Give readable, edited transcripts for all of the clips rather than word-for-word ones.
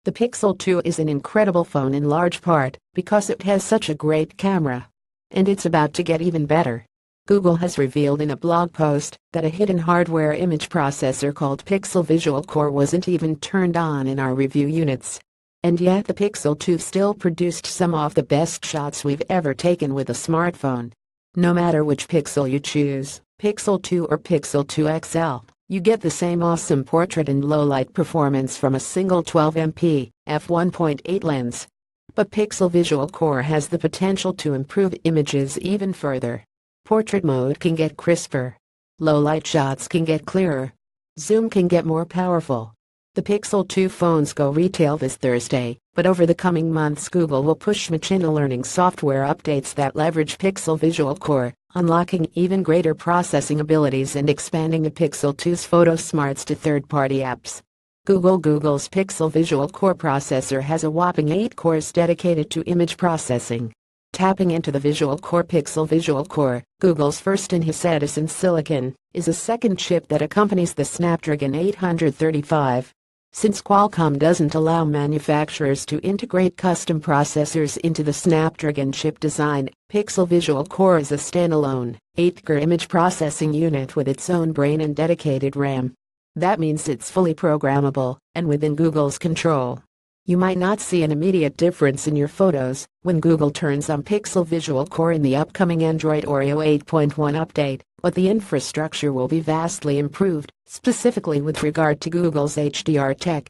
The Pixel 2 is an incredible phone in large part because it has such a great camera. And it's about to get even better. Google has revealed in a blog post that a hidden hardware image processor called Pixel Visual Core wasn't even turned on in our review units. And yet the Pixel 2 still produced some of the best shots we've ever taken with a smartphone. No matter which Pixel you choose, Pixel 2 or Pixel 2 XL, you get the same awesome portrait and low-light performance from a single 12MP f1.8 lens. But Pixel Visual Core has the potential to improve images even further. Portrait mode can get crisper. Low-light shots can get clearer. Zoom can get more powerful. The Pixel 2 phones go retail this Thursday, but over the coming months Google will push machine learning software updates that leverage Pixel Visual Core, unlocking even greater processing abilities and expanding the Pixel 2's photo smarts to third-party apps. Google's Pixel Visual Core processor has a whopping 8 cores dedicated to image processing. Tapping into the Visual Core Pixel Visual Core, Google's first in his Edison silicon, is a second chip that accompanies the Snapdragon 835. Since Qualcomm doesn't allow manufacturers to integrate custom processors into the Snapdragon chip design, Pixel Visual Core is a standalone, 8-core image processing unit with its own brain and dedicated RAM. That means it's fully programmable and within Google's control. You might not see an immediate difference in your photos when Google turns on Pixel Visual Core in the upcoming Android Oreo 8.1 update, but the infrastructure will be vastly improved, specifically with regard to Google's HDR tech.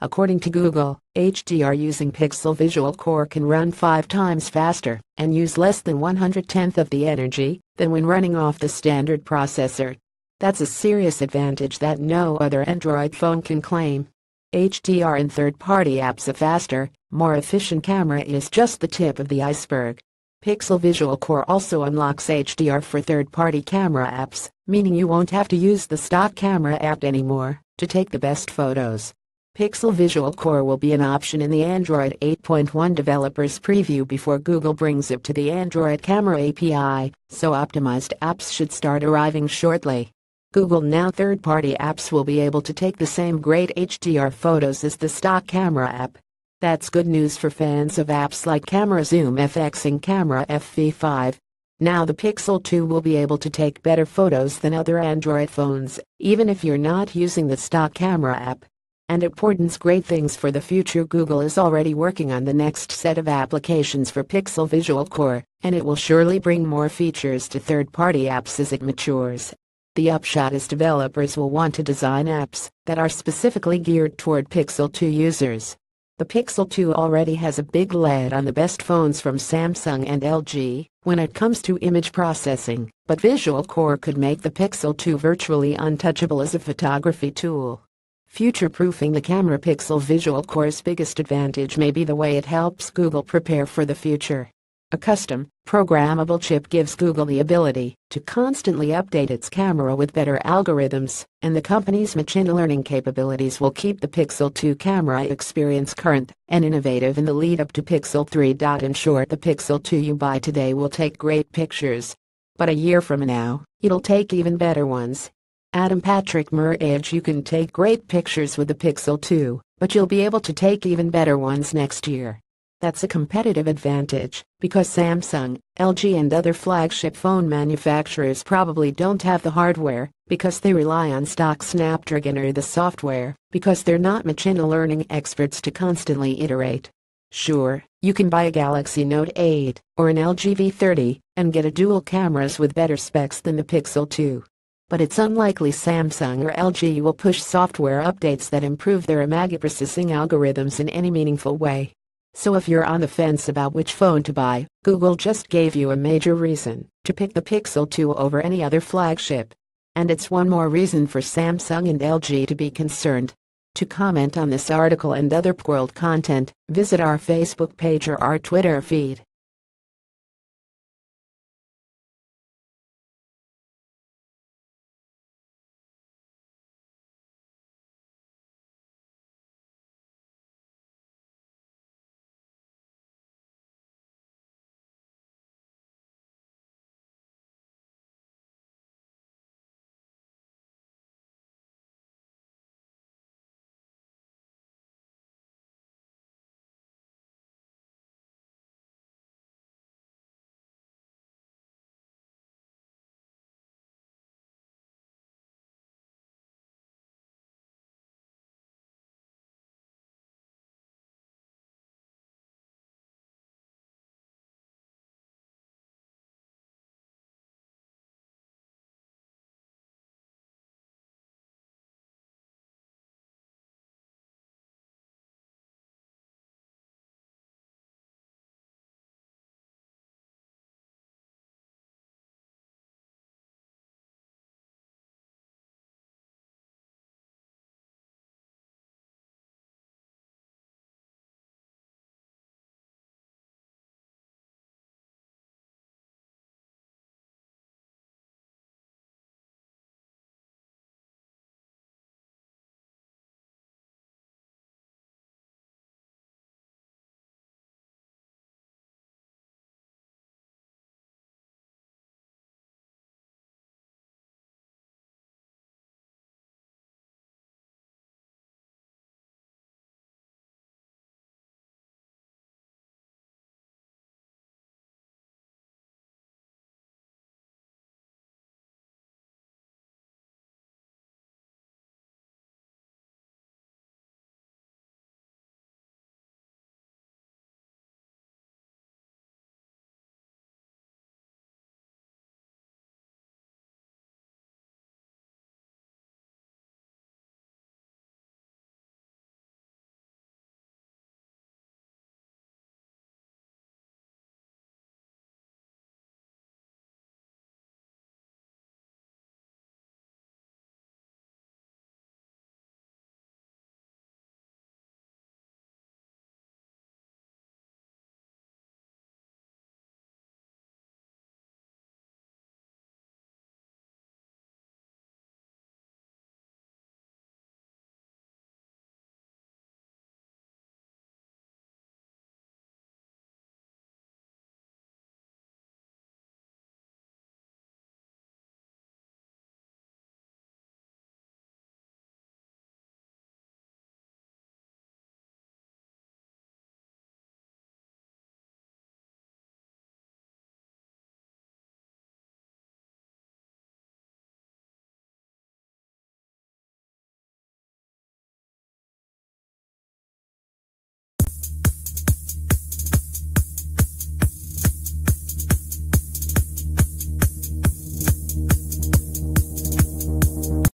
According to Google, HDR using Pixel Visual Core can run 5 times faster and use less than 1/110th of the energy than when running off the standard processor. That's a serious advantage that no other Android phone can claim. HDR in third-party apps, a faster, more efficient camera is just the tip of the iceberg. Pixel Visual Core also unlocks HDR for third-party camera apps, meaning you won't have to use the stock camera app anymore to take the best photos. Pixel Visual Core will be an option in the Android 8.1 developers preview before Google brings it to the Android Camera API, so optimized apps should start arriving shortly. Google Now third-party apps will be able to take the same great HDR photos as the stock camera app. That's good news for fans of apps like Camera Zoom FX and Camera FV5. Now the Pixel 2 will be able to take better photos than other Android phones, even if you're not using the stock camera app. And important's great things for the future. Google is already working on the next set of applications for Pixel Visual Core, and it will surely bring more features to third-party apps as it matures. The upshot is developers will want to design apps that are specifically geared toward Pixel 2 users. The Pixel 2 already has a big lead on the best phones from Samsung and LG when it comes to image processing, but Visual Core could make the Pixel 2 virtually untouchable as a photography tool. Future-proofing the camera. Pixel Visual Core's biggest advantage may be the way it helps Google prepare for the future. A custom, programmable chip gives Google the ability to constantly update its camera with better algorithms, and the company's machine learning capabilities will keep the Pixel 2 camera experience current and innovative in the lead-up to Pixel 3. In short, the Pixel 2 you buy today will take great pictures. But a year from now, it'll take even better ones. Adam Patrick Murray: you can take great pictures with the Pixel 2, but you'll be able to take even better ones next year. That's a competitive advantage, because Samsung, LG and other flagship phone manufacturers probably don't have the hardware, because they rely on stock Snapdragon, or the software, because they're not machine learning experts to constantly iterate. Sure, you can buy a Galaxy Note 8 or an LG V30 and get a dual cameras with better specs than the Pixel 2. But it's unlikely Samsung or LG will push software updates that improve their image processing algorithms in any meaningful way. So if you're on the fence about which phone to buy, Google just gave you a major reason to pick the Pixel 2 over any other flagship. And it's one more reason for Samsung and LG to be concerned. To comment on this article and other Pworld content, visit our Facebook page or our Twitter feed.